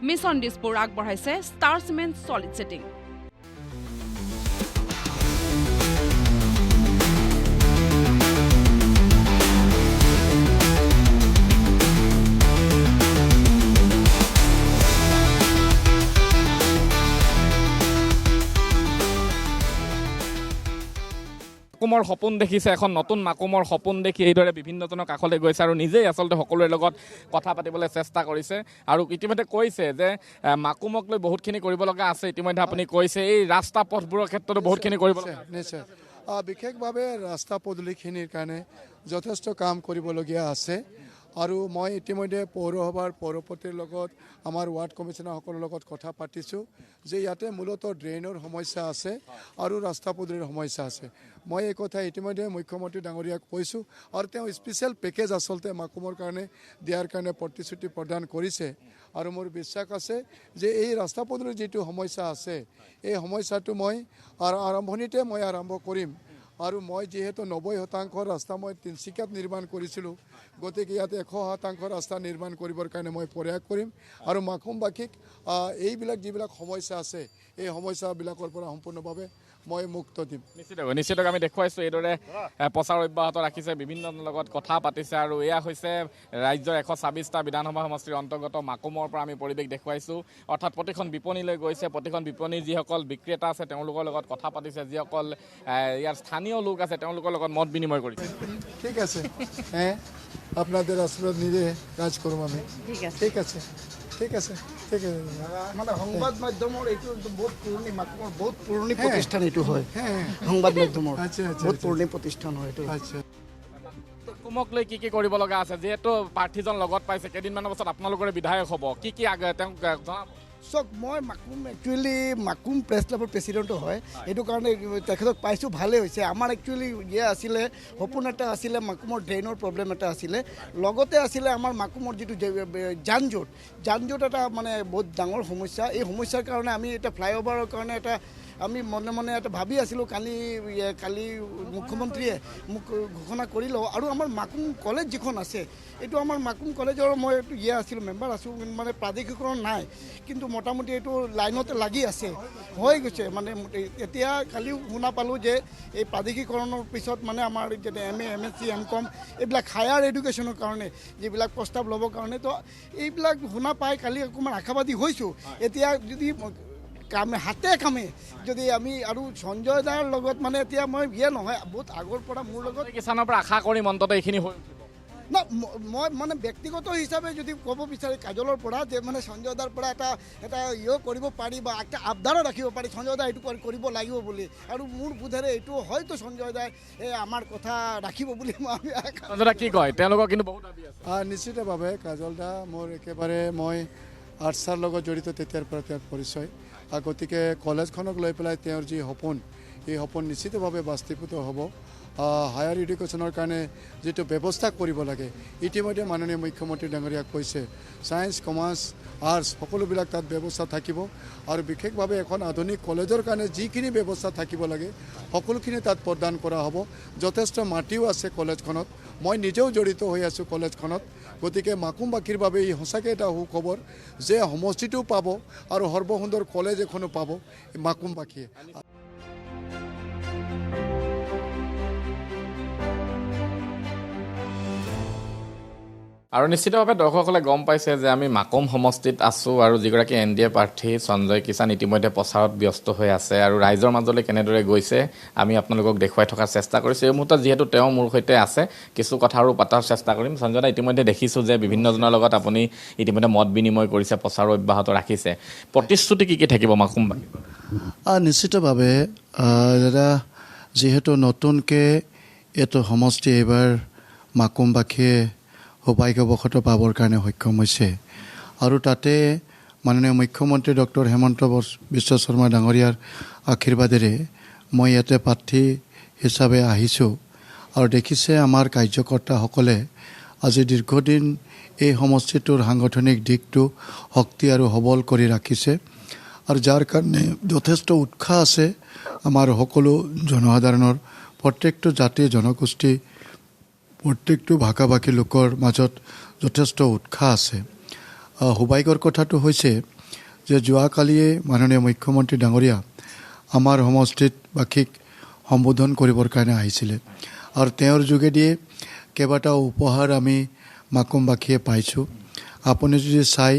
Mission Dispur আগবঢ়াইছে star cement solid setting. মাকুমৰ সপোন দেখিছে, এখন নতুন মাকুমৰ সপোন দেখি এইদৰে বিভিন্নজনৰ কাষলৈ গৈছে আৰু নিজেই আচলতে সকলোৰে লগত কথা পাতিবলৈ চেষ্টা কৰিছে আৰু ইতিমধ্যে কৈছে যে মাকুমক লৈ বহুতখিনি কৰিব লগা আছে। ইতিমধ্যে আপুনি কৈছে এই ৰাস্তা পথবোৰৰ ক্ষেত্ৰতো বহুতখিনি কৰিব লগা আছে। নিশ্চয় বিশেষভাৱে ৰাস্তা পদূলিখিনিৰ কাৰণে যথেষ্ট কাম কৰিবলগীয়া আছে আৰু মই ইতিমধ্যে পৌৰসভাৰ পৌৰপতিৰ লগত আমাৰ ৱাৰ্ড কমিশ্যনাৰসকলৰ লগত কথা পাতিছোঁ যে ইয়াতে মূলতঃ ড্ৰেইনৰ সমস্যা আছে আৰু ৰাস্তা পদূলিৰ সমস্যা আছে। মই এই কথা ইতিমধ্যে মুখ্যমন্ত্ৰী ডাঙৰীয়াক কৈছোঁ আৰু তেওঁ স্পেচিয়েল পেকেজ আচলতে মাকুমৰ কাৰণে দিয়াৰ কাৰণে প্ৰতিশ্ৰুতি প্ৰদান কৰিছে আৰু মোৰ বিশ্বাস আছে যে এই ৰাস্তা পদূলিৰ যিটো সমস্যা আছে এই সমস্যাটো মই আৰম্ভণিতে মই আৰম্ভ কৰিম আৰু মই যিহেতু 90% ৰাস্তা মই তিনিচুকীয়াত নিৰ্মাণ কৰিছিলোঁ, গতিকে ইয়াতে 100% ৰাস্তা নিৰ্মাণ কৰিবৰ কাৰণে মই প্ৰয়াস কৰিম আৰু মাকুমবাসীক এইবিলাক যিবিলাক সমস্যা আছে এই সমস্যাবিলাকৰ পৰা সম্পূৰ্ণভাৱে মই মুক্ত দিম। নিশ্চিতভাৱে আমি দেখুৱাইছোঁ এইদৰে প্ৰচাৰ অব্যাহত ৰাখিছে, বিভিন্নজনৰ লগত কথা পাতিছে আৰু এয়া হৈছে ৰাজ্যৰ 126টা বিধানসভা সমষ্টিৰ অন্তৰ্গত মাকুমৰ পৰা আমি পৰিৱেশ দেখুৱাইছোঁ। অৰ্থাৎ প্ৰতিখন বিপণীলৈ গৈছে, প্ৰতিখন বিপণীৰ যিসকল বিক্ৰেতা আছে তেওঁলোকৰ লগত কথা পাতিছে, যিসকল ইয়াৰ স্থানীয় লোক আছে তেওঁলোকৰ লগত মত বিনিময় কৰিছে। ঠিক আছে, আপনাদের আশীর্বাদ নিয়ে কাজ করব আমি। ঠিক আছে ঠিক আছে ঠিক আছে ঠিক আছে। মানে সংবাদ মাধ্যমৰ এইটো বহুত পুৰণি মাকুমৰ বহুত পুৰণি প্ৰতিষ্ঠান এইটো হয়। সংবাদ মাধ্যমৰ বহুত পুৰণি প্ৰতিষ্ঠান হয় এইটো। আচ্ছা, মাকুমক লৈ কি কৰিব লগা আছে? যিহেতু প্ৰাৰ্থীজন লগত পাইছে, কেইদিনমানৰ পাছত আপোনালোকৰে বিধায়ক হ'ব, কি তেওঁক জনাব? চাওক, মই মাকুম একচুৱেলি মাকুম প্ৰেছ ক্লাবৰ প্ৰেচিডেণ্টো হয়, সেইটো কাৰণে তেখেতক পাইছোঁ, ভালেই হৈছে। আমাৰ একচুৱেলি আছিলে সপোন এটা আছিলে, মাকুমৰ ড্ৰেইনৰ প্ৰব্লেম এটা আছিলে, লগতে আছিলে আমাৰ মাকুমৰ যিটো যান জঁট এটা মানে বহুত ডাঙৰ সমস্যা। এই সমস্যাৰ কাৰণে আমি এটা ফ্লাইঅভাৰৰ কাৰণে এটা আমি মনে মনে এটা ভাবি আছিলোঁ। কালি মুখ্যমন্ত্ৰীয়ে মোক ঘোষণা কৰি লওঁ আৰু আমাৰ মাকুম কলেজ যিখন আছে এইটো আমাৰ মাকুম কলেজৰ মই এইটো আছিলোঁ, মেম্বাৰ আছোঁ, মানে প্ৰাধিকৰণ নাই, কিন্তু মোটামুটি এইটো লাইনতে লাগি আছে, হৈ গৈছে। মানে এতিয়া কালিও শুনা পালোঁ যে এই প্ৰাধিকৰণৰ পিছত মানে আমাৰ MA MSc MCom এইবিলাক হায়াৰ এডুকেশ্যনৰ কাৰণে যিবিলাক প্ৰস্তাৱ ল'বৰ কাৰণে, তো এইবিলাক শুনা পাই কালি অকণমান আশাবাদী হৈছোঁ। এতিয়া যদি হাতে কামে যদি আমি আৰু সঞ্জয় দাৰ লগত মানে এতিয়া মই নহয়, বহুত আগৰ পৰা মোৰ লগত কিষাণৰ পৰা আশা কৰিম অন্তত এইখিনি হৈ না। মই মানে ব্যক্তিগত হিচাপে যদি ক'ব বিচাৰি কাজলৰ পৰা যে মানে সঞ্জয় দাৰ পৰা এটা কৰিব পাৰি বা একটা আবদাৰো ৰাখিব পাৰি, সঞ্জয় দা এইটো কৰিব লাগিব বুলি, আৰু মোৰ বোধেৰে এইটো হয়তো সঞ্জয় দাই আমাৰ কথা ৰাখিব বুলি মই সঞ্জয় দা কি কয়? তেওঁলোকৰ কিন্তু বহুত দাবী আছে। নিশ্চিতভাৱে কাজল দা মোৰ একেবাৰে মই আৰ্টছৰ লগত জড়িত তেতিয়াৰ পৰা তেওঁৰ পৰিচয়, গতিকে কলেজখনক লৈ পেলাই তেওঁৰ যি সপোন, এই সপোন নিশ্চিতভাৱে বাস্তৱিত হ'ব। হায়াৰ এডুকেশ্যনৰ কাৰণে যিটো ব্যৱস্থা কৰিব লাগে ইতিমধ্যে মাননীয় মুখ্যমন্ত্ৰী ডাঙৰীয়াক কৈছে, ছায়েন্স কমাৰ্চ আৰ্টছ সকলোবিলাক তাত ব্যৱস্থা থাকিব আৰু বিশেষভাৱে এখন আধুনিক কলেজৰ কাৰণে যিখিনি ব্যৱস্থা থাকিব লাগে সকলোখিনি তাত প্ৰদান কৰা হ'ব। যথেষ্ট মাটিও আছে কলেজখনত, মই নিজেও জড়িত হৈ আছোঁ কলেজখনত, গতিকে মাকুমবাসীৰ বাবে ই সঁচাকৈ এটা সুখবৰ যে সমষ্টিটোও পাব আৰু সৰ্বসুন্দৰ কলেজ এখনো পাব মাকুমবাসীয়ে। আৰু নিশ্চিতভাৱে দৰ্শকসকলে গম পাইছে যে আমি মাকুম সমষ্টিত আছোঁ আৰু যিগৰাকী NDA প্ৰাৰ্থী সঞ্জয় কিষাণ ইতিমধ্যে প্ৰচাৰত ব্যস্ত হৈ আছে আৰু ৰাইজৰ মাজলৈ কেনেদৰে গৈছে আমি আপোনালোকক দেখুৱাই থকাৰ চেষ্টা কৰিছোঁ। এই মুহূৰ্তত যিহেতু তেওঁ মোৰ সৈতে আছে, কিছু কথা আৰু পতাৰ চেষ্টা কৰিম। সঞ্জয় দা, ইতিমধ্যে দেখিছোঁ যে বিভিন্নজনৰ লগত আপুনি ইতিমধ্যে মত বিনিময় কৰিছে, প্ৰচাৰ অব্যাহত ৰাখিছে, প্ৰতিশ্ৰুতি কি থাকিব মাকুমবাসী? নিশ্চিতভাৱে দাদা, যিহেতু নতুনকৈ এইটো সমষ্টি এইবাৰ মাকুমবাসীয়ে সৌভাগ্যবশতঃ পাবৰ কাৰণে সক্ষম হৈছে আৰু তাতে মাননীয় মুখ্যমন্ত্ৰী ডক্টৰ হেমন্ত বিশ্ব শৰ্মা ডাঙৰীয়াৰ আশীৰ্বাদেৰে মই ইয়াতে প্ৰাৰ্থী হিচাপে আহিছোঁ আৰু দেখিছে আমাৰ কাৰ্যকৰ্তাসকলে আজি দীৰ্ঘদিন এই সমষ্টিটোৰ সাংগঠনিক দিশটো শক্তি আৰু সবল কৰি ৰাখিছে আৰু যাৰ কাৰণে যথেষ্ট উৎসাহ আছে আমাৰ সকলো জনসাধাৰণৰ, প্ৰত্যেকটো জাতি জনগোষ্ঠী, প্ৰত্যেকটো ভাষা ভাষী লোকৰ মাজত যথেষ্ট উৎসাহ আছে সৌভাগ্যৰ কথাটো হৈছে যে যোৱাকালিয়ে মাননীয় মুখ্যমন্ত্ৰী ডাঙৰীয়া আমাৰ সমষ্টিবাসীক সম্বোধন কৰিবৰ কাৰণে আহিছিলে আৰু তেওঁৰ যোগেদিয়ে কেইবাটাও উপহাৰ আমি মাকুমবাসীয়ে পাইছোঁ। আপুনি যদি চাই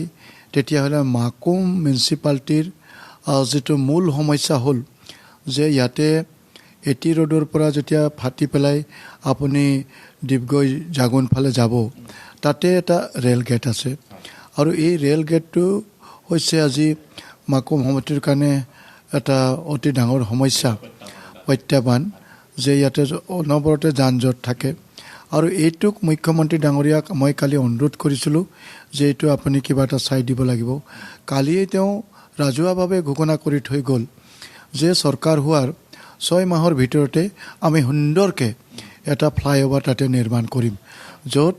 তেতিয়াহ'লে মাকুম মিউনিচিপালিটিৰ যিটো মূল সমস্যা হ'ল যে ইয়াতে এটি ৰোডৰ পৰা যেতিয়া ফাটি পেলাই আপুনি ডিব্ৰুগড় জাগুন ফালে যাব তাতে এটা ৰেল গেট আছে আৰু এই ৰেল গেটটো হৈছে আজি মাকুম সমষ্টিৰ কাৰণে এটা অতি ডাঙৰ সমস্যা প্ৰত্যাহ্বান যে ইয়াতে অনবৰতে যান জঁট থাকে আৰু এইটোক মুখ্যমন্ত্ৰী ডাঙৰীয়াক মই কালি অনুৰোধ কৰিছিলোঁ যে এইটো আপুনি কিবা এটা চাই দিব লাগিব। কালিয়ে তেওঁ ৰাজহুৱাভাৱে ঘোষণা কৰি থৈ গ'ল যে চৰকাৰ হোৱাৰ 6 মাহৰ ভিতৰতে আমি সুন্দৰকৈ এটা ফ্লাইঅভাৰ তাতে নিৰ্মাণ কৰিম য'ত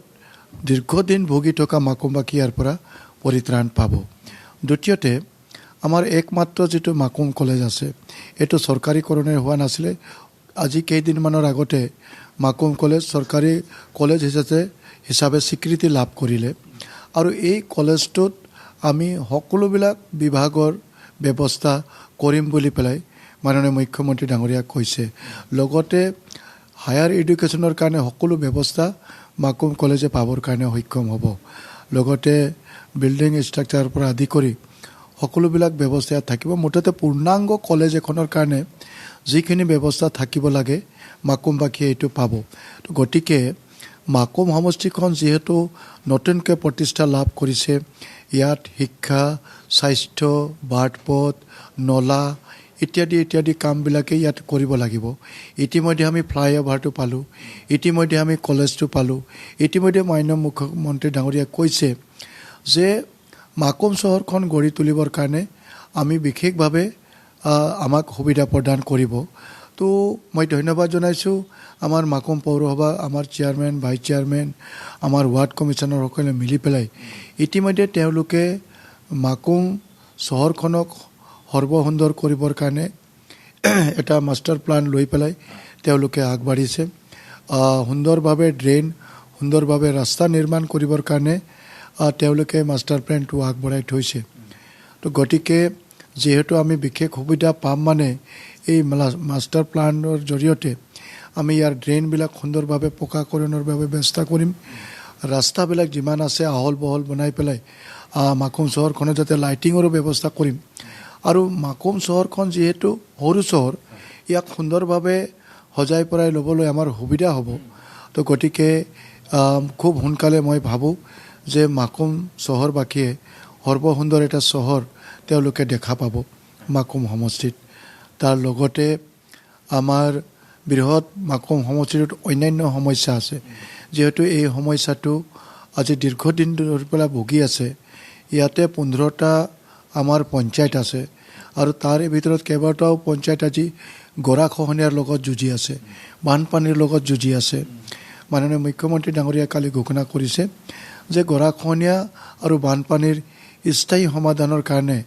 দীৰ্ঘদিন ভুগি থকা মাকুমবাসী ইয়াৰ পৰা পৰিত্ৰাণ পাব। দ্বিতীয়তে আমাৰ একমাত্ৰ যিটো মাকুম কলেজ আছে এইটো চৰকাৰীকৰণে হোৱা নাছিলে। আজি কেইদিনমানৰ আগতে মাকুম কলেজ চৰকাৰী কলেজ হিচাপে স্বীকৃতি লাভ কৰিলে আৰু এই কলেজটোত আমি সকলোবিলাক বিভাগৰ ব্যৱস্থা কৰিম বুলি পেলাই মাননীয় মুখ্যমন্ত্ৰী ডাঙৰীয়াক কৈছে। লগতে হায়াৰ এডুকেশ্যনৰ কাৰণে সকলো ব্যৱস্থা মাকুম কলেজে পাবৰ কাৰণে সক্ষম হ'ব। লগতে বিল্ডিং ষ্ট্ৰাকচাৰৰ পৰা আদি কৰি সকলোবিলাক ব্যৱস্থা থাকিব। মুঠতে পূৰ্ণাংগ কলেজ এখনৰ কাৰণে যিখিনি ব্যৱস্থা থাকিব লাগে মাকুমবাসীয়ে এইটো পাব। গতিকে মাকুম সমষ্টিখন যিহেতু নতুনকৈ প্ৰতিষ্ঠা লাভ কৰিছে ইয়াত শিক্ষা, স্বাস্থ্য, বাটপথ, নলা ইত্যাদি কামবিলাকেই ইয়াত কৰিব লাগিব। ইতিমধ্যে আমি ফ্লাইঅভাৰটো পালোঁ, ইতিমধ্যে আমি কলেজটো পালোঁ, ইতিমধ্যে মাননীয় মুখ্যমন্ত্ৰী ডাঙৰীয়াই কৈছে যে মাকুম চহৰখন গঢ়ি তুলিবৰ কাৰণে আমি বিশেষভাৱে আমাক সুবিধা প্ৰদান কৰিব। তো মই ধন্যবাদ জনাইছোঁ আমাৰ মাকুম পৌৰসভা, আমাৰ চেয়াৰমেন, ভাইচ চেয়াৰমেন, আমাৰ ৱাৰ্ড কমিশ্যনাৰসকলে মিলি পেলাই ইতিমধ্যে তেওঁলোকে মাকুম চহৰখনক সৰ্বসুন্দৰ কৰিবৰ কাৰণে এটা মাষ্টাৰ প্লান লৈ পেলাই তেওঁলোকে আগবাঢ়িছে। সুন্দৰভাৱে ড্ৰেইন, সুন্দৰভাৱে ৰাস্তা নিৰ্মাণ কৰিবৰ কাৰণে তেওঁলোকে মাষ্টাৰ প্লেনটো আগবঢ়াই থৈছে। তো গতিকে যিহেতু আমি বিশেষ সুবিধা পাম মানে এই মাষ্টাৰ প্লানৰ জৰিয়তে আমি ইয়াৰ ড্ৰেইনবিলাক সুন্দৰভাৱে পকাকৰণৰ বাবে ব্যৱস্থা কৰিম। ৰাস্তাবিলাক যিমান আছে আহল বহল বনাই পেলাই মাকুম চহৰখনত যাতে লাইটিঙৰো ব্যৱস্থা কৰিম। আৰু মাকুম চহৰখন যিহেতু সৰু চহৰ ইয়াক সুন্দৰভাৱে সজাই পৰাই ল'বলৈ আমাৰ সুবিধা হ'ব। তো গতিকে খুব সোনকালে মই ভাবোঁ যে মাকুম চহৰবাসীয়ে সৰ্বসুন্দৰ এটা চহৰ তেওঁলোকে দেখা পাব মাকুম সমষ্টিত। তাৰ লগতে আমাৰ বৃহৎ মাকুম সমষ্টিটোত অন্যান্য সমস্যা আছে। যিহেতু এই সমস্যাটো আজি দীৰ্ঘদিন ধৰি পেলাই ভুগি আছে। ইয়াতে 15টা আমাৰ পঞ্চায়ত আছে আৰু তাৰে ভিতৰত কেইবাটাও পঞ্চায়ত আজি গৰাখহনীয়াৰ লগত যুঁজি আছে, বানপানীৰ লগত যুঁজি আছে। মাননীয় মুখ্যমন্ত্ৰী ডাঙৰীয়াই কালি ঘোষণা কৰিছে যে গৰাখহনীয়া আৰু বানপানীৰ স্থায়ী সমাধানৰ কাৰণে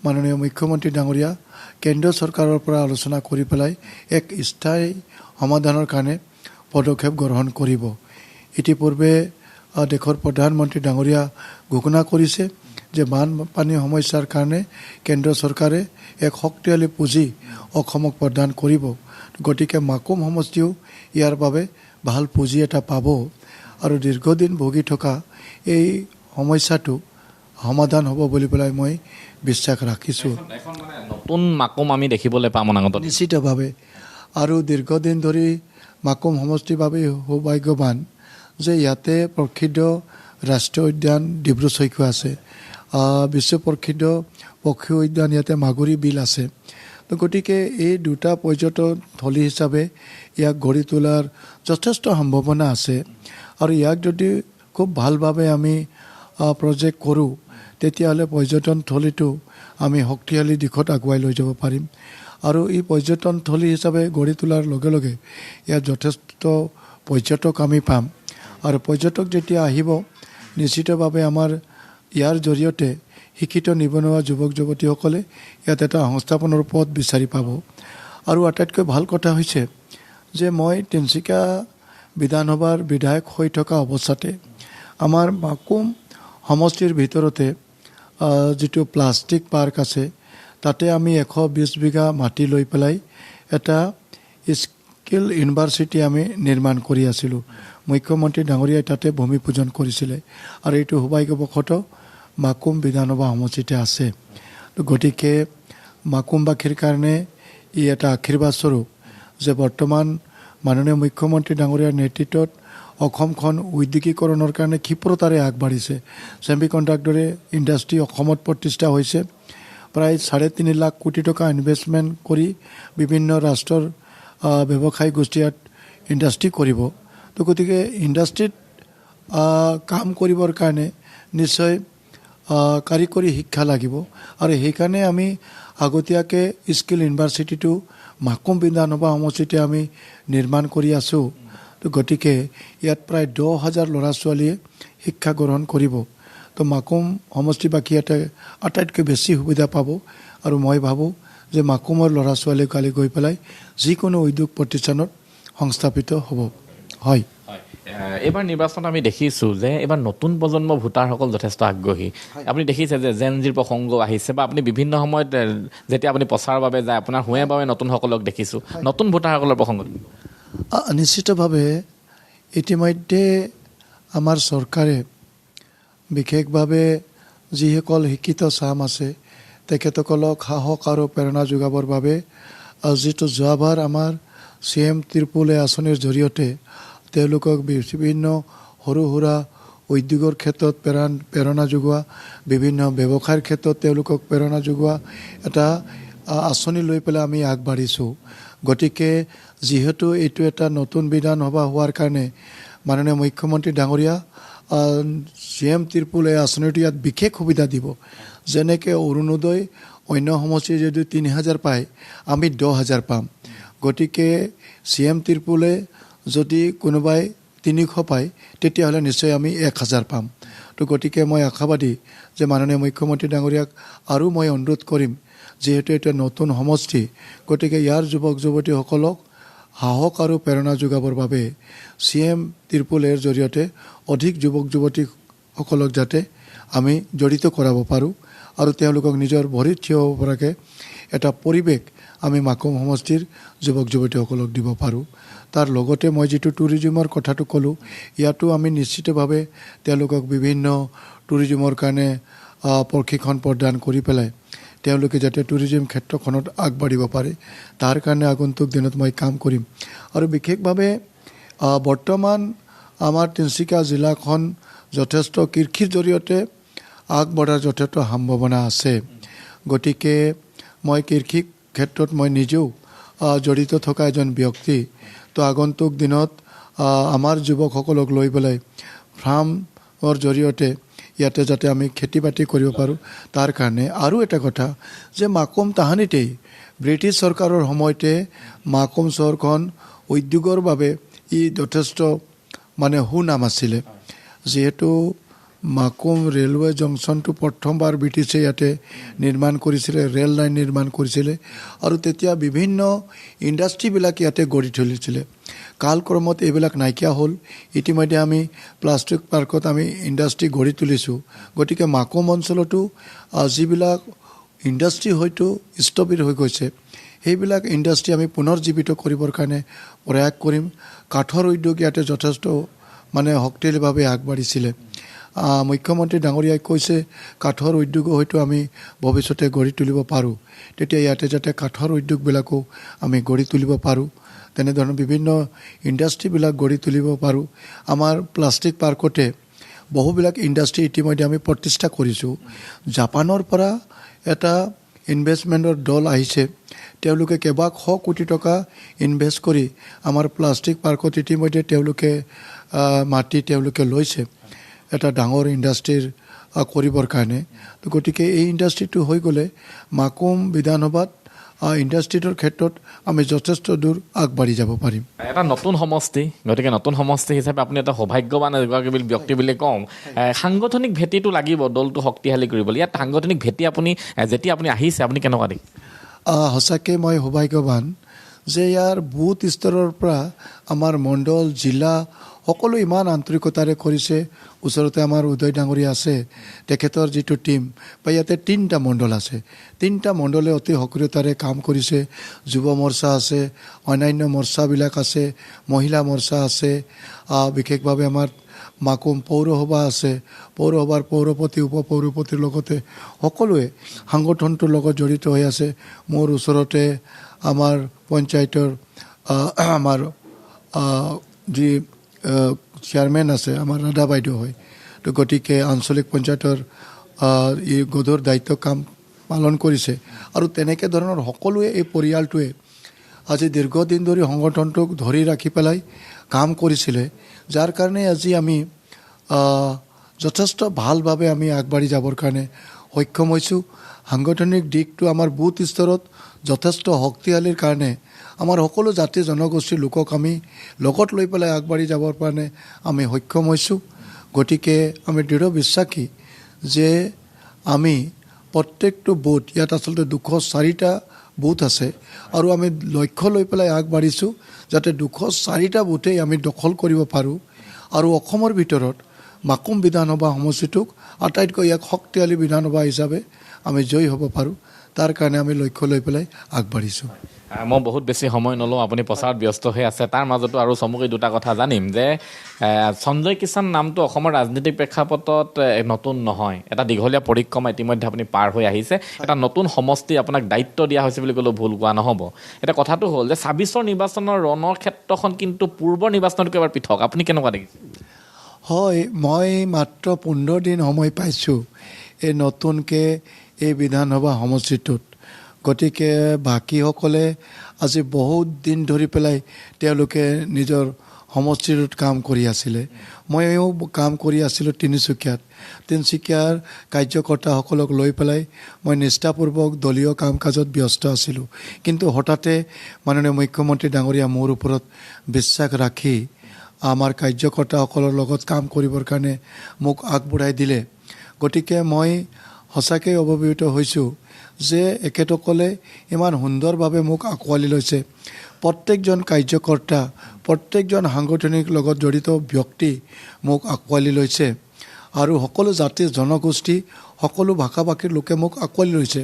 মাননীয় মুখ্যমন্ত্ৰী ডাঙৰীয়া কেন্দ্ৰীয় চৰকাৰৰ পৰা আলোচনা কৰি পেলাই এক স্থায়ী সমাধানৰ কাৰণে পদক্ষেপ গ্ৰহণ কৰিব। ইতিপূৰ্বে দেশৰ প্ৰধানমন্ত্ৰী ডাঙৰীয়া ঘোষণা কৰিছে যে বানপানী সমস্যাৰ কাৰণে কেন্দ্ৰীয় চৰকাৰে এক শক্তিশালী পুঁজি অসমক প্ৰদান কৰিব। গতিকে মাকুম সমষ্টিও ইয়াৰ বাবে ভাল পুঁজি এটা পাব আৰু দীৰ্ঘদিন ভুগি থকা এই সমস্যাটো সমাধান হ'ব বুলি পেলাই মই বিশ্বাস ৰাখিছোঁ। নতুন মাকুম আমি দেখিবলৈ পাম অনাগত নিশ্চিতভাৱে। আৰু দীৰ্ঘদিন ধৰি মাকুম সমষ্টিৰ বাবে সৌভাগ্যৱান যে ইয়াতে প্ৰসিদ্ধ ৰাষ্ট্ৰীয় উদ্যান ডিব্ৰু চৈখোৱা আছে, বিশ্ব প্ৰসিদ্ধ পক্ষী উদ্যান ইয়াতে মাগুৰী বিল আছে। তো গতিকে এই দুটা পৰ্যটনথলী হিচাপে ইয়াক গঢ়ি তোলাৰ যথেষ্ট সম্ভাৱনা আছে আৰু ইয়াক যদি খুব ভালভাৱে আমি প্ৰজেক্ট কৰোঁ তেতিয়াহ'লে পৰ্যটনথলীটো আমি শক্তিশালী দিশত আগুৱাই লৈ যাব পাৰিম। আৰু এই পৰ্যটনথলী হিচাপে গঢ়ি তোলাৰ লগে লগে ইয়াত যথেষ্ট পৰ্যটক আমি পাম আৰু পৰ্যটক যেতিয়া আহিব নিশ্চিতভাৱে আমাৰ ইয়াৰ জৰিয়তে শিক্ষিত নিবনুৱা যুৱক যুৱতীসকলে ইয়াত এটা সংস্থাপনৰ পথ বিচাৰি পাব। আৰু আটাইতকৈ ভাল কথা হৈছে যে মই তিনিচুকীয়া বিধানসভাৰ বিধায়ক হৈ থকা অৱস্থাতে আমাৰ মাকুম সমষ্টিৰ ভিতৰতে যিটো প্লাষ্টিক পাৰ্ক আছে তাতে আমি 120 বিঘা মাটি লৈ পেলাই এটা স্কিল ইউনিভাৰ্চিটি আমি নিৰ্মাণ কৰি আছিলোঁ। মুখ্যমন্ত্ৰী ডাঙৰীয়াই তাতে ভূমি পূজন কৰিছিলে আৰু এইটো সৌভাগ্যবশতঃ মাকুম বিধানসভা সমষ্টিতে আছে। গতিকে মাকুমবাসীৰ কাৰণে ই এটা আশীৰ্বাদ স্বৰূপ যে বৰ্তমান মাননীয় মুখ্যমন্ত্ৰী ডাঙৰীয়াৰ নেতৃত্বত অসমখন ঔদ্যোগিকৰণৰ কাৰণে ক্ষিপ্ৰতাৰে আগবাঢ়িছে। ছেমি কণ্ডাক্টৰে ইণ্ডাষ্ট্ৰী অসমত প্ৰতিষ্ঠা হৈছে। প্ৰায় 3.5 লাখ কোটি টকা ইনভেষ্টমেণ্ট কৰি বিভিন্ন ৰাষ্ট্ৰৰ ব্যৱসায়িক গোষ্ঠী ইয়াত ইণ্ডাষ্ট্ৰী কৰিব। তো গতিকে ইণ্ডাষ্ট্ৰীত কাম কৰিবৰ কাৰণে নিশ্চয় কাৰিকৰী শিক্ষা লাগিব আৰু সেইকাৰণে আমি আগতীয়াকৈ স্কিল ইউনিভাৰ্চিটিটো মাকুম বিধানসভা সমষ্টিতে আমি নিৰ্মাণ কৰি আছোঁ। তো গতিকে ইয়াত প্ৰায় 10,000 ল'ৰা ছোৱালীয়ে শিক্ষা গ্ৰহণ কৰিব। তো মাকুম সমষ্টিবাসী ইয়াতে আটাইতকৈ বেছি সুবিধা পাব আৰু মই ভাবোঁ যে মাকুমৰ ল'ৰা ছোৱালী কালি গৈ পেলাই যিকোনো উদ্যোগ প্ৰতিষ্ঠানত সংস্থাপিত হ'ব। হয়, এইবাৰ নিৰ্বাচনত আমি দেখিছোঁ যে এইবাৰ নতুন প্ৰজন্ম ভোটাৰসকল যথেষ্ট আগ্ৰহী। আপুনি দেখিছে যে জেনজিৰ প্ৰসংগ আহিছে বা আপুনি বিভিন্ন সময়ত যেতিয়া আপুনি প্ৰচাৰৰ বাবে যায় আপোনাৰ হুঁয়ে বাবে নতুনসকলক দেখিছোঁ। নতুন ভোটাৰসকলৰ প্ৰসংগ নিশ্চিতভাৱে ইতিমধ্যে আমাৰ চৰকাৰে বিশেষভাৱে যিসকল শিক্ষিত চাম আছে তেখেতসকলক সাহস আৰু প্ৰেৰণা যোগাবৰ বাবে যিটো যোৱাবাৰ আমাৰ CM ত্ৰিপুলে আঁচনিৰ জৰিয়তে তেওঁলোকক বিভিন্ন সৰু সুৰা উদ্যোগৰ ক্ষেত্ৰত প্ৰেৰণা যোগোৱা, বিভিন্ন ব্যৱসায়ৰ ক্ষেত্ৰত তেওঁলোকক প্ৰেৰণা যোগোৱা এটা আঁচনি লৈ পেলাই আমি আগবাঢ়িছোঁ। গতিকে যিহেতু এইটো এটা নতুন বিধানসভা হোৱাৰ কাৰণে মাননীয় মুখ্যমন্ত্ৰী ডাঙৰীয়া CM ত্ৰিপুল এই আঁচনিটো ইয়াত বিশেষ সুবিধা দিব। যেনেকৈ অৰুণোদয় অন্য সমষ্টিয়ে যদি 3,000 পায় আমি 10,000 পাম। গতিকে CM ত্ৰিপুলে যদি কোনোবাই 300 পায় তেতিয়াহ'লে নিশ্চয় আমি 1,000 পাম। তো গতিকে মই আশাবাদী যে মাননীয় মুখ্যমন্ত্ৰী ডাঙৰীয়াক আৰু মই অনুৰোধ কৰিম, যিহেতু এটা নতুন সমষ্টি, গতিকে ইয়াৰ যুৱক যুৱতীসকলক সাহস আৰু প্ৰেৰণা যোগাবৰ বাবে CM ত্ৰিপুলৰ জৰিয়তে অধিক যুৱক যুৱতীসকলক যাতে আমি জড়িত কৰাব পাৰোঁ আৰু তেওঁলোকক নিজৰ ভৰিত থিয় হ'ব পৰাকৈ এটা পৰিৱেশ আমি মাকুম সমষ্টিৰ যুৱক যুৱতীসকলক দিব পাৰোঁ। তাৰ লগতে মই যিটো টুৰিজিমৰ কথাটো ক'লোঁ, ইয়াতো আমি নিশ্চিতভাৱে তেওঁলোকক বিভিন্ন টুৰিজিমৰ কাৰণে প্ৰশিক্ষণ প্ৰদান কৰি পেলাই তেওঁলোকে যাতে টুৰিজিম ক্ষেত্ৰখনত আগবাঢ়িব পাৰে তাৰ কাৰণে আগন্তুক দিনত মই কাম কৰিম। আৰু বিশেষভাৱে বৰ্তমান আমাৰ তিনিচুকীয়া জিলাখন যথেষ্ট কৃষিৰ জৰিয়তে আগবঢ়াৰ যথেষ্ট সম্ভাৱনা আছে। গতিকে মই কৃষি ক্ষেত্ৰত মই নিজেও জড়িত থকা এজন ব্যক্তি। তো আগন্তুক দিনত আমাৰ যুৱকসকলক লৈ পেলাই ফাৰ্মৰ জৰিয়তে ইয়াতে যাতে আমি খেতি বাতি কৰিব পাৰোঁ তাৰ কাৰণে। আৰু এটা কথা যে মাকুম তাহানিতেই ব্ৰিটিছ চৰকাৰৰ সময়তে মাকুম চহৰখন উদ্যোগৰ বাবে ই যথেষ্ট সুনাম আছিলে। যিহেতু মাকুম ৰেলৱে জংচনটো প্ৰথমবাৰ ব্ৰিটিছে ইয়াতে নিৰ্মাণ কৰিছিলে, ৰেল লাইন নিৰ্মাণ কৰিছিলে আৰু তেতিয়া বিভিন্ন ইণ্ডাষ্ট্ৰীবিলাক ইয়াতে গঢ়ি তুলিছিলে। কালক্ৰমত এইবিলাক নাইকিয়া হ'ল। ইতিমধ্যে আমি প্লাষ্টিক পাৰ্কত আমি ইণ্ডাষ্ট্ৰী গঢ়ি তুলিছোঁ। গতিকে মাকুম অঞ্চলতো যিবিলাক ইণ্ডাষ্ট্ৰী হয়তো স্থবিৰ হৈ গৈছে সেইবিলাক ইণ্ডাষ্ট্ৰী আমি পুনৰ জীৱিত কৰিবৰ কাৰণে প্ৰয়াস কৰিম। কাঠৰ উদ্যোগ ইয়াতে যথেষ্ট শক্তিশালীভাৱে আগবাঢ়িছিলে। মুখ্যমন্ত্ৰী ডাঙৰীয়াই কৈছে কাঠৰ উদ্যোগো হয়তো আমি ভৱিষ্যতে গঢ়ি তুলিব পাৰোঁ। তেতিয়া ইয়াতে যাতে কাঠৰ উদ্যোগবিলাকো আমি গঢ়ি তুলিব পাৰোঁ, তেনেধৰণৰ বিভিন্ন ইণ্ডাষ্ট্ৰীবিলাক গঢ়ি তুলিব পাৰোঁ। আমাৰ প্লাষ্টিক পাৰ্কতে বহুবিলাক ইণ্ডাষ্ট্ৰী ইতিমধ্যে আমি প্ৰতিষ্ঠা কৰিছোঁ। জাপানৰ পৰা এটা ইনভেষ্টমেণ্টৰ দল আহিছে, তেওঁলোকে কেইবাশ কোটি টকা ইনভেষ্ট কৰি আমাৰ প্লাষ্টিক পাৰ্কত ইতিমধ্যে তেওঁলোকে মাটি তেওঁলোকে লৈছে এটা ডাঙৰ ইণ্ডাষ্ট্ৰীৰ কৰিবৰ কাৰণে। গতিকে এই ইণ্ডাষ্ট্ৰীটো হৈ গ'লে মাকুম বিধানসভাত ইণ্ডাষ্ট্ৰীটোৰ ক্ষেত্ৰত আমি যথেষ্ট দূৰ আগবাঢ়ি যাব পাৰিম। এটা নতুন সমষ্টি, গতিকে নতুন সমষ্টি হিচাপে আপুনি এটা সৌভাগ্যৱান এগৰাকী ব্যক্তি বুলি কওঁ। সাংগঠনিক ভেটিটো লাগিব দলটো শক্তিশালী কৰিবলৈ। ইয়াত সাংগঠনিক ভেটি আপুনি যেতিয়া আপুনি আহিছে আপুনি কেনেকুৱা দেখি? সঁচাকৈ মই সৌভাগ্যৱান যে ইয়াৰ বুথ স্তৰৰ পৰা আমাৰ মণ্ডল জিলা সকলো ইমান আন্তৰিকতাৰে কৰিছে। ওচৰতে আমাৰ উদয় ডাঙৰীয়া আছে, তেখেতৰ যিটো টীম বা ইয়াতে 3টা মণ্ডল আছে, 3টা মণ্ডলে অতি সক্ৰিয়তাৰে কাম কৰিছে। যুৱ মৰ্চা আছে, অন্যান্য মৰ্চাবিলাক আছে, মহিলা মৰ্চা আছে, বিশেষভাৱে আমাৰ মাকুম পৌৰসভা আছে, পৌৰসভাৰ পৌৰপতি উপপৌৰপতিৰ লগতে সকলোৱে সাংগঠনটোৰ লগত জড়িত হৈ আছে। মোৰ ওচৰতে আমাৰ পঞ্চায়তৰ আমাৰ যি চেয়াৰমেন আছে, আমাৰ ৰাধা বাইদেউ হয়। তো গতিকে আঞ্চলিক পঞ্চায়তৰ এই গধুৰ দায়িত্ব কাম পালন কৰিছে। আৰু তেনেকৈ ধৰণৰ সকলোৱে এই পৰিয়ালটোৱে আজি দীৰ্ঘদিন ধৰি সংগঠনটোক ধৰি ৰাখি পেলাই কাম কৰিছিলে, যাৰ কাৰণে আজি আমি যথেষ্ট ভালভাৱে আমি আগবাঢ়ি যাবৰ কাৰণে সক্ষম হৈছোঁ। সাংগঠনিক দিশটো আমাৰ বুথ স্তৰত যথেষ্ট শক্তিশালীৰ কাৰণে আমাৰ সকলো জাতি জনগোষ্ঠীৰ লোকক আমি লগত লৈ পেলাই আগবাঢ়ি যাবৰ কাৰণে আমি সক্ষম হৈছোঁ। গতিকে আমি দৃঢ় বিশ্বাসী যে আমি প্ৰত্যেকটো বুথ, ইয়াত আচলতে 204টা বুথ আছে, আৰু আমি লক্ষ্য লৈ পেলাই আগবাঢ়িছোঁ যাতে 204টা বুথেই আমি দখল কৰিব পাৰোঁ আৰু অসমৰ ভিতৰত মাকুম বিধানসভা সমষ্টিটোক আটাইতকৈ এক শক্তিশালী বিধানসভা হিচাপে আমি জয়ী হ'ব পাৰোঁ। তাৰ কাৰণে আমি লক্ষ্য লৈ পেলাই আগবাঢ়িছোঁ। মই বহুত বেছি সময় নলওঁ, আপুনি প্ৰচাৰত ব্যস্ত হৈ আছে। তাৰ মাজতো আৰু চমুকৈ 2টা কথা জানিম যে সঞ্জয় কিষাণ নামটো অসমৰ ৰাজনীতিক প্ৰেক্ষাপটত নতুন নহয়, এটা দীঘলীয়া পৰিক্ৰমা ইতিমধ্যে আপুনি পাৰ হৈ আহিছে। এটা নতুন সমষ্টি আপোনাক দায়িত্ব দিয়া হৈছে বুলি ক'লেও ভুল কোৱা নহ'ব। এতিয়া কথাটো হ'ল যে 26ৰ নিৰ্বাচনৰ ৰণৰ ক্ষেত্ৰখন কিন্তু পূৰ্বৰ নিৰ্বাচনতকৈ এবাৰ পৃথক। আপুনি কেনেকুৱা দেখিছে? হয়, মই মাত্ৰ 15 দিন সময় পাইছোঁ এই নতুনকৈ এই বিধানসভা সমষ্টিটোত। গতিকে বাকীসকলে আজি বহুত দিন ধৰি পেলাই তেওঁলোকে নিজৰ সমষ্টিটোত কাম কৰি আছিলে। ময়ো কাম কৰি আছিলোঁ তিনিচুকীয়াৰ কাৰ্যকৰ্তাসকলক লৈ পেলাই মই নিষ্ঠাপূৰ্বক দলীয় কাম কাজত ব্যস্ত আছিলোঁ। কিন্তু হঠাতে মাননীয় মুখ্যমন্ত্ৰী ডাঙৰীয়া মোৰ ওপৰত বিশ্বাস ৰাখি আমাৰ কাৰ্যকৰ্তাসকলৰ লগত কাম কৰিবৰ কাৰণে মোক আগবঢ়াই দিলে। গতিকে মই সঁচাকৈ অভিভূত হৈছোঁ যে এখেতসকলে ইমান সুন্দৰভাৱে মোক আঁকোৱালি লৈছে। প্ৰত্যেকজন কাৰ্যকৰ্তা, প্ৰত্যেকজন সাংগঠনিক লগত জড়িত ব্যক্তি মোক আঁকোৱালি লৈছে, আৰু সকলো জাতি জনগোষ্ঠী, সকলো ভাষা ভাষীৰ লোকে মোক আঁকোৱালি লৈছে।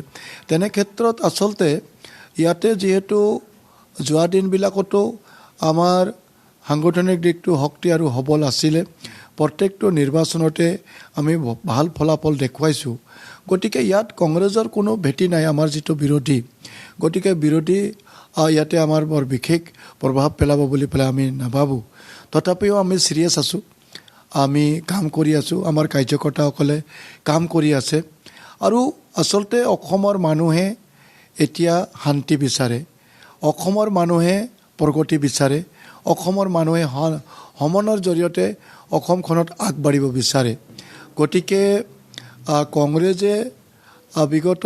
তেনে ক্ষেত্ৰত আচলতে ইয়াতে যিহেতু যোৱা দিনবিলাকতো আমাৰ সাংগঠনিক দিশটো শক্তি আৰু সবল আছিলে, প্ৰত্যেকটো নিৰ্বাচনতে আমি ভাল ফলাফল দেখুৱাইছোঁ। গতিকে ইয়াত কংগ্ৰেছৰ কোনো ভেটি নাই, আমাৰ যিটো বিৰোধী। গতিকে বিৰোধী ইয়াতে আমাৰ বৰ বিশেষ প্ৰভাৱ পেলাব বুলি পেলাই আমি নাভাবোঁ। তথাপিও আমি চিৰিয়াছ আছোঁ, আমি কাম কৰি আছোঁ, আমাৰ কাৰ্যকৰ্তাসকলে কাম কৰি আছে। আৰু আচলতে অসমৰ মানুহে এতিয়া শান্তি বিচাৰে, অসমৰ মানুহে প্ৰগতি বিচাৰে, অসমৰ মানুহে সমনৰ জৰিয়তে অসমখনত আগবাঢ়িব বিচাৰে। গতিকে কংগ্ৰেছে বিগত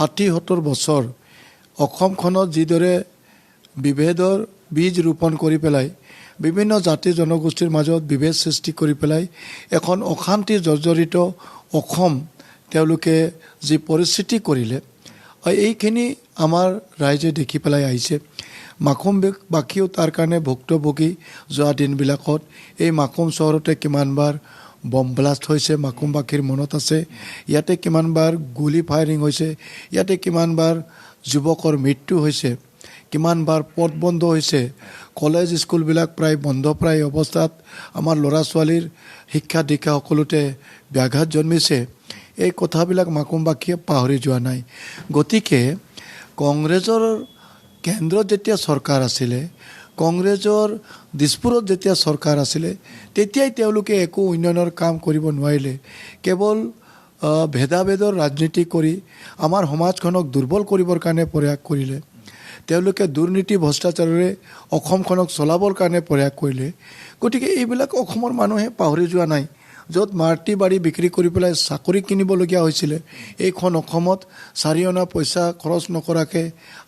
60-70 বছৰ অসমখনত যিদৰে বিভেদৰ বীজ ৰোপণ কৰি পেলাই বিভিন্ন জাতি জনগোষ্ঠীৰ মাজত বিভেদ সৃষ্টি কৰি পেলাই এখন অশান্তি জৰ্জৰিত অসম তেওঁলোকে যি পৰিস্থিতি কৰিলে, এইখিনি আমাৰ ৰাইজে দেখি পেলাই আহিছে। মাকুমবাসীও তাৰ কাৰণে ভুক্তভোগী। যোৱা দিনবিলাকত এই মাকুম চহৰতে কিমানবাৰ বম ব্লাষ্ট হৈছে, মাকুমবাসীৰ মনত আছে। ইয়াতে কিমানবাৰ গুলি ফায়াৰিং হৈছে, ইয়াতে কিমানবাৰ যুৱকৰ মৃত্যু হৈছে, কিমানবাৰ পথ বন্ধ হৈছে, কলেজ স্কুলবিলাক প্ৰায় বন্ধ প্ৰায় অৱস্থাত আমাৰ ল'ৰা ছোৱালীৰ শিক্ষা দীক্ষা সকলোতে ব্যাঘাত জন্মিছে। এই কথাবিলাক মাকুমবাসীয়ে পাহৰি যোৱা নাই। গতিকে কংগ্ৰেছৰ কেন্দ্ৰত যেতিয়া চৰকাৰ আছিলে, কংগ্ৰেছৰ দিছপুৰত যেতিয়া চৰকাৰ আছিলে, তেতিয়াই তেওঁলোকে একো উন্নয়নৰ কাম কৰিব নোৱাৰিলে। কেৱল ভেদাভেদৰ ৰাজনীতি কৰি আমাৰ সমাজখনক দুৰ্বল কৰিবৰ কাৰণে প্ৰয়াস কৰিলে। তেওঁলোকে দুৰ্নীতি ভ্ৰষ্টাচাৰেৰে অসমখনক চলাবৰ কাৰণে প্ৰয়াস কৰিলে। গতিকে এইবিলাক অসমৰ মানুহে পাহৰি যোৱা নাই। য'ত মাটি বাৰী বিক্ৰী কৰি পেলাই চাকৰি কিনিবলগীয়া হৈছিলে, এইখন অসমত 4 অনা পইচা খৰচ নকৰাকৈ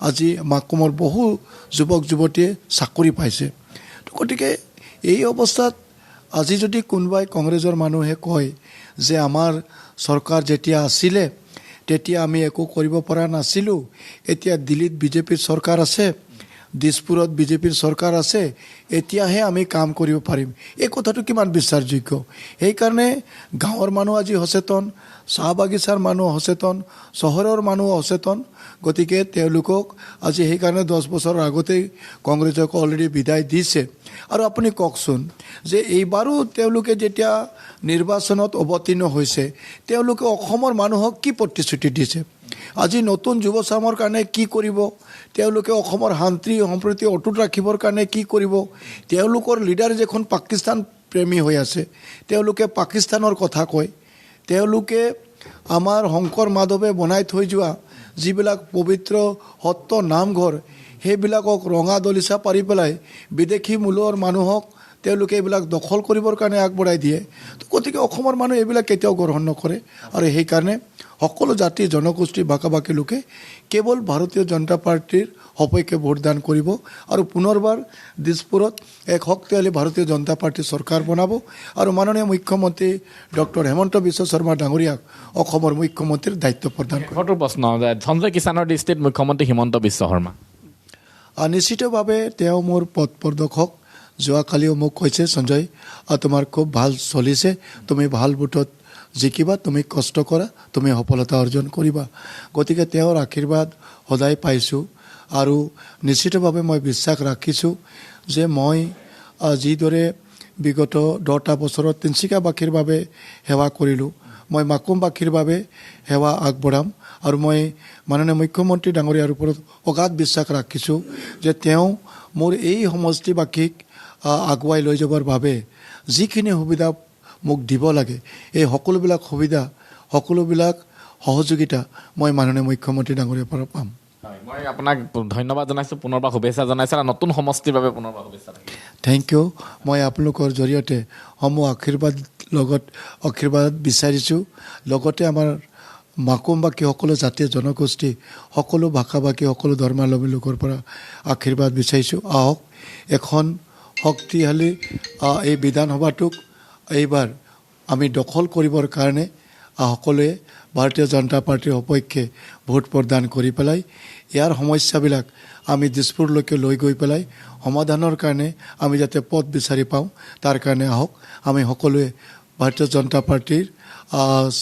আজি মাকুমৰ বহু যুৱক যুৱতীয়ে চাকৰি পাইছে। গতিকে এই অৱস্থাত আজি যদি কোনোবাই কংগ্ৰেছৰ মানুহে কয় যে আমাৰ চৰকাৰ যেতিয়া আছিলে তেতিয়া আমি একো কৰিব পৰা নাছিলোঁ, এতিয়া দিল্লীত বিজেপিৰ চৰকাৰ আছে দিছপুৰত বিজেপিৰ চৰকাৰ আছে এতিয়াহে আমি কাম কৰিব পাৰিম এই কথাটো কিমান বিশ্বাসযোগ্য সেইকাৰণে গাঁৱৰ মানুহ আজি সচেতন চাহ বাগিচাৰ মানুহ সচেতন চহৰৰ মানুহ সচেতন গতিকে তেওঁলোকক আজি সেইকাৰণে 10 বছৰৰ আগতেই কংগ্ৰেছক অলৰেডি বিদায় দিছে আৰু আপুনি কওকচোন যে এইবাৰো তেওঁলোকে যেতিয়া নিৰ্বাচনত অৱতীৰ্ণ হৈছে তেওঁলোকে অসমৰ মানুহক কি প্ৰতিশ্ৰুতি দিছে আজি নতুন যুৱচামৰ কাৰণে কি কৰিব তেওঁলোকে অসমৰ শান্তি সম্প্ৰীতি অটুট ৰাখিবৰ কাৰণে কি কৰিব তেওঁলোকৰ লিডাৰ যেখন পাকিস্তান প্ৰেমী হৈ আছে তেওঁলোকে পাকিস্তানৰ কথা কয় তেওঁলোকে আমাৰ শংকৰ মাধৱে বনাই থৈ যোৱা যিবিলাক পবিত্ৰ সত্ৰ নামঘৰ সেইবিলাকক ৰঙা দলিচা পাৰি পেলাই বিদেশী মূলৰ মানুহক তেওঁলোকে এইবিলাক দখল কৰিবৰ কাৰণে আগবঢ়াই দিয়ে গতিকে অসমৰ মানুহ এইবিলাক কেতিয়াও গ্ৰহণ নকৰে আৰু সেইকাৰণে সকলো জাতি জনগোষ্ঠী ভাষা ভাষী লোকে কেৱল ভাৰতীয় জনতা পাৰ্টিৰ সপক্ষে ভোটদান কৰিব আৰু পুনৰবাৰ দিছপুৰত এক শক্তিশালী ভাৰতীয় জনতা পাৰ্টি চৰকাৰ বনাব আৰু মাননীয় মুখ্যমন্ত্ৰী ডক্টৰ হেমন্ত বিশ্ব শৰ্মা ডাঙৰীয়াক অসমৰ মুখ্যমন্ত্ৰীৰ দায়িত্ব প্ৰদান কৰিব শেষৰটো প্ৰশ্ন সঞ্জয় কিষাণৰ দৃষ্টিত মুখ্যমন্ত্ৰী হিমন্ত বিশ্ব শৰ্মা নিশ্চিতভাৱে তেওঁ মোৰ পথ প্ৰদৰ্শক যোৱাকালিও মোক কৈছে সঞ্জয় তোমাৰ খুব ভাল চলিছে তুমি ভাল ভোটত জিকিবা তুমি কষ্ট কৰা তুমি সফলতা অৰ্জন কৰিবা গতিকে তেওঁৰ আশীৰ্বাদ সদায় পাইছোঁ আৰু নিশ্চিতভাৱে মই বিশ্বাস ৰাখিছোঁ যে মই যিদৰে বিগত 10টা বছৰত তিনিচুকীয়াবাসীৰ বাবে সেৱা কৰিলোঁ মই মাকুমবাসীৰ বাবে সেৱা আগবঢ়াম আৰু মই মাননীয় মুখ্যমন্ত্ৰী ডাঙৰীয়াৰ ওপৰত অগাধ বিশ্বাস ৰাখিছোঁ যে তেওঁ মোৰ এই সমষ্টিবাসীক আগুৱাই লৈ যাবৰ বাবে যিখিনি সুবিধা মোক দিব লাগে এই সকলোবিলাক সুবিধা সকলোবিলাক সহযোগিতা মই মাননীয় মুখ্যমন্ত্ৰী ডাঙৰীয়াৰ পৰা পাম মই আপোনাক ধন্যবাদ জনাইছোঁ পুনৰবাৰ শুভেচ্ছা জনাইছোঁ আৰু নতুন সমষ্টিৰ বাবে পুনৰবাৰ শুভেচ্ছা থেংক ইউ মই আপোনালোকৰ জৰিয়তে সমূহ আশীৰ্বাদ বিচাৰিছোঁ লগতে আমাৰ মাকুমবাসী সকলো জাতীয় জনগোষ্ঠী সকলো ভাষা ভাষী সকলো ধৰ্মাৱলম্বী লোকৰ পৰা আশীৰ্বাদ বিচাৰিছোঁ আহক এখন শক্তিশালী এই বিধানসভাটোক এইবাৰ আমি দখল কৰিবৰ কাৰণে সকলোৱে ভাৰতীয় জনতা পাৰ্টিৰ সপক্ষে ভোট প্ৰদান কৰি পেলাই ইয়াৰ সমস্যাবিলাক আমি দিছপুৰলৈকে লৈ গৈ পেলাই সমাধানৰ কাৰণে আমি যাতে পথ বিচাৰি পাওঁ তাৰ কাৰণে আহক আমি সকলোৱে ভাৰতীয় জনতা পাৰ্টিৰ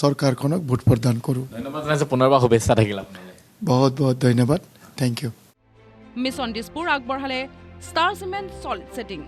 চৰকাৰখনক ভোট প্ৰদান কৰোঁ ধন্যবাদ জনাইছোঁ পুনৰবাৰ শুভেচ্ছা থাকিল আপোনালৈ বহুত বহুত ধন্যবাদ থেংক ইউ মিছন দিছপুৰ আগবঢ়ালে ষ্টাৰ চিমেণ্ট চলিড ছেটিং